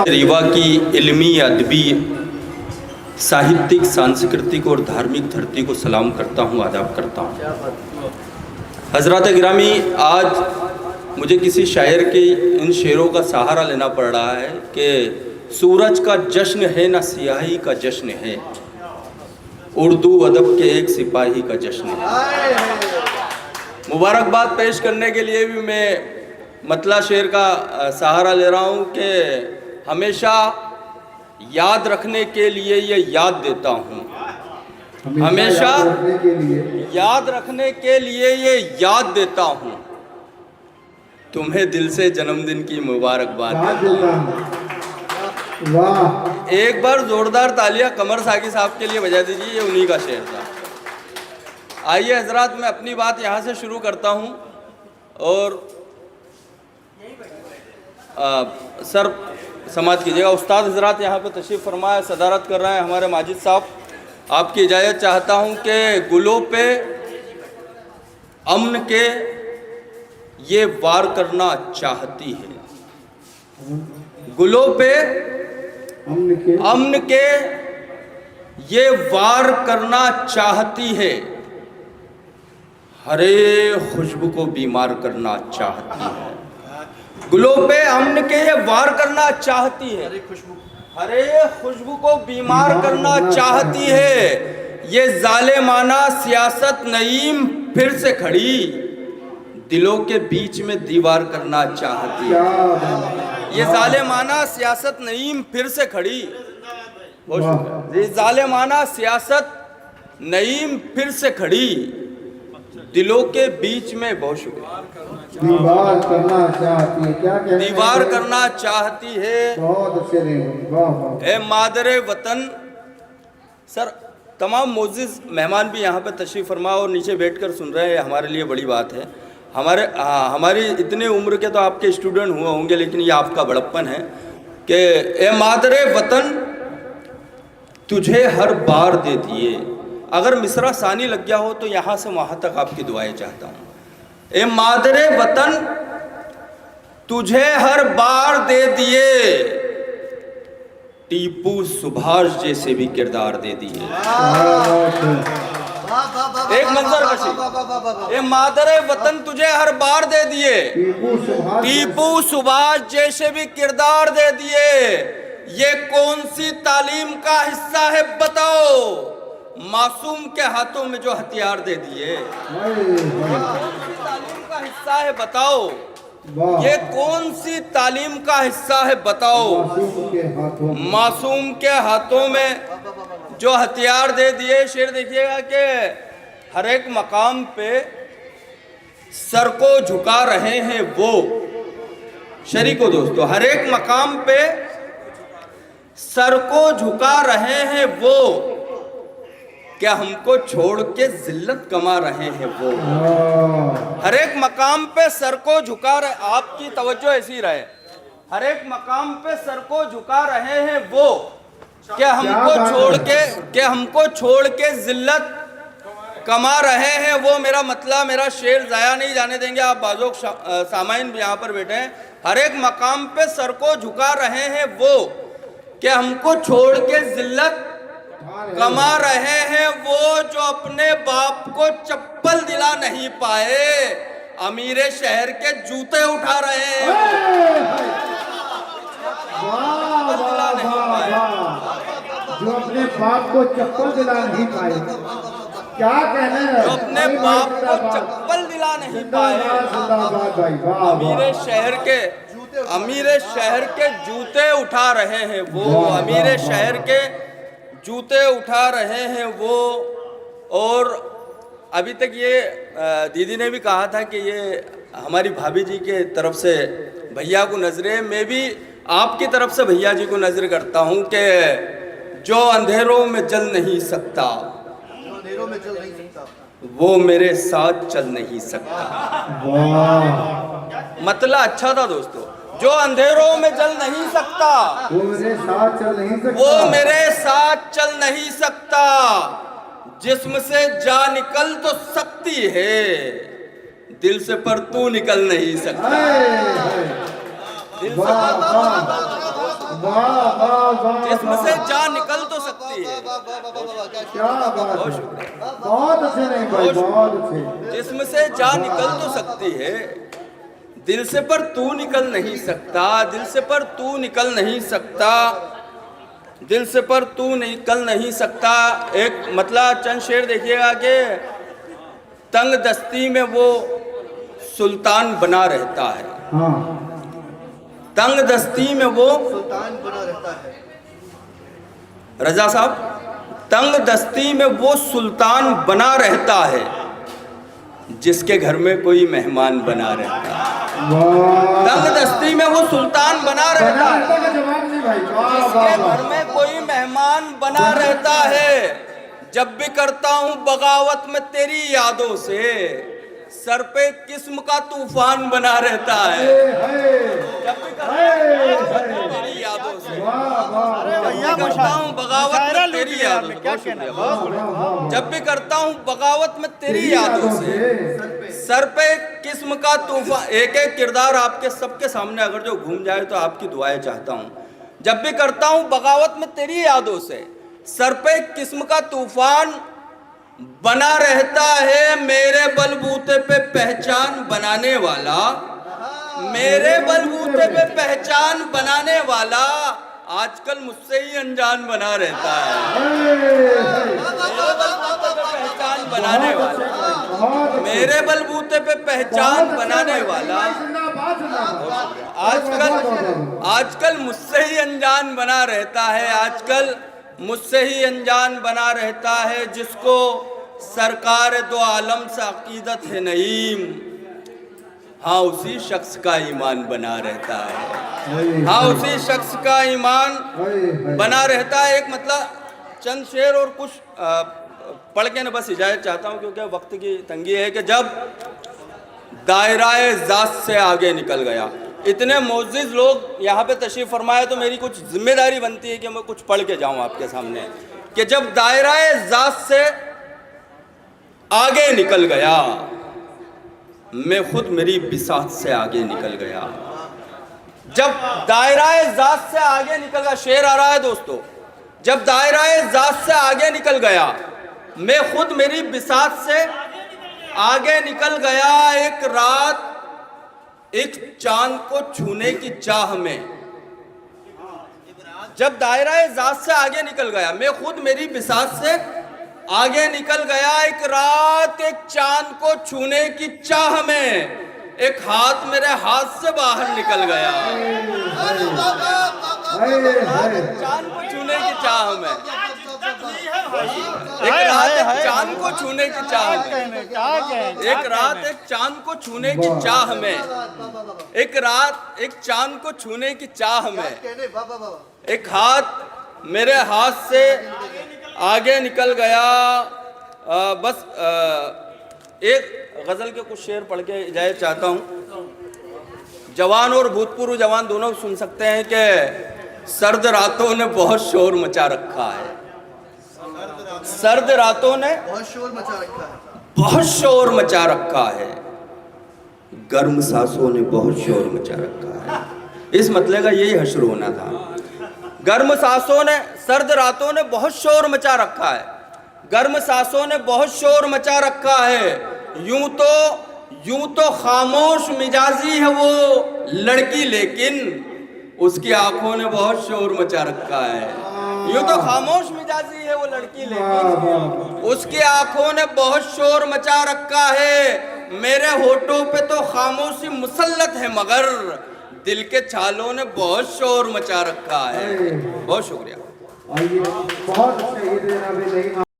रीवा की इल्मी, अदबी, साहित्यिक, सांस्कृतिक और धार्मिक धरती को सलाम करता हूँ, आदाब करता हूँ। हज़रात गिरामी, आज मुझे किसी शायर के इन शेरों का सहारा लेना पड़ रहा है कि सूरज का जश्न है ना सियाही का जश्न है, उर्दू अदब के एक सिपाही का जश्न है। मुबारकबाद पेश करने के लिए भी मैं मतला शेर का सहारा ले रहा हूँ कि हमेशा याद रखने के लिए ये याद देता हूँ, हमेशा याद रखने के लिए ये याद देता हूँ, तुम्हें दिल से जन्मदिन की मुबारकबाद देता हूँ। वाह, एक बार जोरदार तालियां कमर साकी साहब के लिए बजा दीजिए, ये उन्हीं का शेर था। आइए हजरात, मैं अपनी बात यहाँ से शुरू करता हूँ और सर समाज कीजिएगा। उस्ताद हजरात यहाँ पे तशरीफ़ फरमाया, सदारत कर रहे हैं हमारे माजिद साहब। आपकी इजाज़त चाहता हूँ कि गुलों पे अमन के ये वार करना चाहती है, गुलों पे अमन के ये वार करना चाहती है, हरे खुशबू को बीमार करना चाहती है। गुलों पे अमन के ये वार करना चाहती है, हरे खुशबू को बीमार करना चाहती है। ये जालिमाना सियासत नईम फिर से खड़ी, दिलों के बीच में दीवार करना चाहती है। ये जालिमाना सियासत नईम फिर से खड़ी, ये जालिमाना सियासत नईम फिर से खड़ी, दिलों के बीच में, बहुत शुक्रिया, दीवार करना चाहती है। क्या कहते हैं? दीवार करना चाहती है। बहुत अच्छे वाह। ए मादरे वतन। सर, तमाम मोजिज़ मेहमान भी यहाँ पे तशरीफ़ फरमा और नीचे बैठकर सुन रहे हैं, हमारे लिए बड़ी बात है। हमारी इतने उम्र के तो आपके स्टूडेंट हुए होंगे, लेकिन ये आपका बड़प्पन है कि ए मादरे वतन तुझे हर बार दे दिए। अगर मिसरा सानी लग गया हो तो यहाँ से वहाँ तक आपकी दुआएं चाहता हूँ। ए मादरे वतन तुझे हर बार दे दिए, टीपू सुभाष जैसे भी किरदार दे दिए। एक मंजर कशी, ए मादरे वतन तुझे हर बार दे दिए, टीपू सुभाष जैसे भी किरदार दे दिए। ये कौन सी तालीम का हिस्सा है बताओ, मासूम के हाथों में जो हथियार दे दिए। तालीम का हिस्सा है बताओ, ये कौन सी तालीम का हिस्सा है बताओ, मासूम के हाथों में जो हथियार दे दिए। शेर देखिएगा कि हर एक मकाम पे सर को झुका रहे हैं वो, शरीको दोस्तों, हर एक मकाम पे सर को झुका रहे हैं वो, क्या हमको छोड़ के जिल्लत कमा रहे हैं वो। हर एक मकाम पे सर को झुका रहे, आपकी तवज्जो ऐसी रहे, हर एक मकाम पे सर को झुका रहे हैं वो, क्या हमको छोड़ के जिल्लत कमा रहे हैं वो। मेरा मतलब, मेरा शेर जाया नहीं जाने देंगे, आप बाजोक सामाइन भी यहाँ पर बैठे हैं। हर एक मकाम पे सर को झुका रहे हैं वो, क्या हमको छोड़ के जिल्लत कमा रहे हैं वो, जो अपने बाप को चप्पल दिला नहीं पाए, अमीरे शहर के जूते उठा रहे हैं। जो अपने बाप को चप्पल दिला नहीं पाए, क्या कहना है, जो अपने बाप को चप्पल दिला नहीं पाए, अमीरे शहर के जूते उठा रहे हैं वो, अमीरे शहर के जूते उठा रहे हैं वो। और अभी तक ये दीदी ने भी कहा था कि ये हमारी भाभी जी के तरफ से भैया को नजरे, मैं भी आपकी तरफ से भैया जी को नजर करता हूँ कि जो अंधेरों में जल नहीं सकता, वो मेरे साथ चल नहीं सकता। मतलब अच्छा था दोस्तों, जो अंधेरों में जल नहीं सकता, वो मेरे साथ चल नहीं सकता, वो मेरे साथ चल नहीं सकता। जिस्म से जा निकल तो सकती है, दिल से पर तू निकल नहीं सकता। वाह वाह वाह वाह वाह जिस्म से जान निकल तो सकती है, क्या बात बहुत है। शुक्रिया। बहुत अच्छे नहीं भाई, बहुत अच्छे। जिस्म से जान निकल तो सकती है, दिल से पर तू निकल नहीं सकता, दिल से पर तू निकल नहीं सकता, दिल से पर तू निकल नहीं सकता। एक मतलब चंद शेर देखिएगा कि तंग दस्ती में वो सुल्तान बना रहता है, हाँ तंग दस्ती में वो सुल्तान बना रहता है। रजा साहब, तंग दस्ती में वो सुल्तान बना रहता है जिसके घर में कोई मेहमान बना रहता है। वाह, तंग दस्ती में वो सुल्तान बना रहता बना है रहता का जवाब नहीं भाई, वाह जिसके वाह घर वाह। में कोई मेहमान बना रहता है। जब भी करता हूँ बगावत में तेरी यादों से, सर पे किस्म का तूफान बना रहता है। जब भी करता हूँ बगावत में तेरी यादों से, वाह वाह जब भी करता हूँ बगावत में तेरी यादों से, बहुत शुक्रिया, बहुत शुक्रिया। जब भी करता हूँ बगावत में तेरी यादों से, सर पे किस्म का तूफान। एक एक किरदार आपके सबके सामने अगर जो घूम जाए तो आपकी दुआएं चाहता हूँ। जब भी करता हूँ बगावत में तेरी यादों से, सर पे किस्म का तूफान बना रहता है। मेरे बलबूते पे पहचान बनाने वाला, मेरे बलबूते पे पहचान बनाने वाला आजकल मुझसे ही अनजान बना रहता है। मेरे बलबूते पे पहचान बनाने वाला, मेरे बलबूते पे पहचान बनाने वाला आजकल मुझसे ही अनजान बना रहता है, आजकल मुझसे ही अनजान बना रहता है। जिसको सरकार दो आलम से अकीदत है नईम, हाँ उसी शख्स का ईमान बना रहता है, हाँ उसी शख्स का ईमान बना रहता है। एक मतलब चंद शेर और कुछ पढ़ के न बस इजाज़त चाहता हूँ क्योंकि वक्त की तंगी है। कि जब दायराए ज़ात से आगे निकल गया, इतने मोअज़्ज़िज़ लोग यहाँ पे तशरीफ़ फरमाए तो मेरी कुछ जिम्मेदारी बनती है कि मैं कुछ पढ़ के जाऊँ आपके सामने। कि जब दायराए ज़ात से आगे निकल गया, मैं खुद मेरी बिसात से आगे निकल गया। जब दायराए ज़ात से आगे निकल गया, शेर आ रहा है दोस्तों, जब दायराए ज़ात से आगे निकल गया, मैं खुद मेरी बिसात से आगे निकल गया। एक रात एक चांद को छूने की चाह में, जब दायराए ज़ात से आगे निकल गया, मैं खुद मेरी बिसात से आगे निकल गया। एक रात एक चांद को छूने की चाह में, एक हाथ मेरे हाथ से बाहर निकल गया। चांद को छूने की चाह में, एक रात एक चांद को छूने की चाह में, एक रात एक चांद को छूने की चाह में, एक रात एक चांद को छूने की चाह में, एक हाथ मेरे हाथ से आगे निकल गया। बस एक गज़ल के कुछ शेर पढ़ के इजाज़त चाहता हूँ। जवान और भूतपूर्व जवान दोनों सुन सकते हैं कि सर्द रातों ने बहुत शोर मचा रखा है, सर्द रातों ने बहुत शोर मचा रखा है, बहुत शोर मचा रखा है, गर्म सांसों ने बहुत शोर मचा रखा है। इस मतले का यही हश्र होना था। गर्म सांसों ने, सर्द रातों ने बहुत शोर मचा रखा है, गर्म सांसों ने बहुत शोर मचा रखा है। यूं तो खामोश मिजाजी है वो लड़की, लेकिन उसकी आंखों ने बहुत शोर मचा रखा है। यूं तो खामोश मिजाजी है वो लड़की, लेकिन उसकी आंखों ने बहुत शोर मचा रखा है। मेरे होठों पे तो खामोशी मुसल्लत है, मगर दिल के छालों ने बहुत शोर मचा रखा है। बहुत शुक्रिया। और ये बहुत अच्छे, ये जनाब नहीं